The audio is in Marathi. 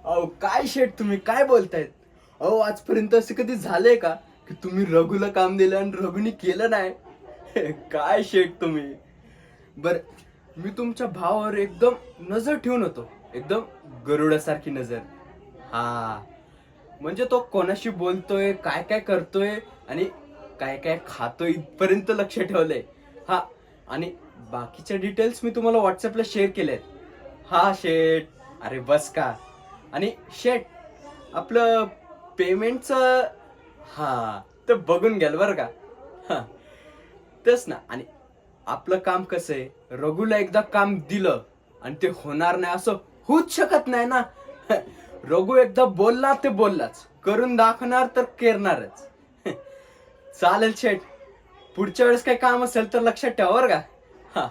अहो काय शेठ, तुम्ही काय बोलतायत? अहो आजपर्यंत असं कधी झालंय का की तुम्ही रघुला काम दिलं आणि रघुनी केलं नाही? काय शेठ तुम्ही. बर, मी तुमच्या भावावर एकदम नजर ठेवून होतो, एकदम गरुडासारखी नजर. हा, म्हणजे तो कोणाशी बोलतोय, काय काय करतोय आणि काय काय खातोय इथपर्यंत लक्ष ठेवलंय. हा, आणि बाकीच्या डिटेल्स मी तुम्हाला व्हॉट्सअपला शेअर केलेत. हा शेठ, अरे बस का. आणि शेठ, आपलं पेमेंटचं, हा, तर बघून घ्याल बरं का. हा, तेच ना. आणि आपलं काम कसं आहे, रघुला एकदा काम दिलं आणि ते होणार नाही असं होऊच शकत नाही ना. रघु एकदा बोलला ते बोललाच, करून दाखवणार तर करणारच. चालेल शेठ, पुढच्या वेळेस काही काम असेल तर लक्षात ठेवा बरं का. हा,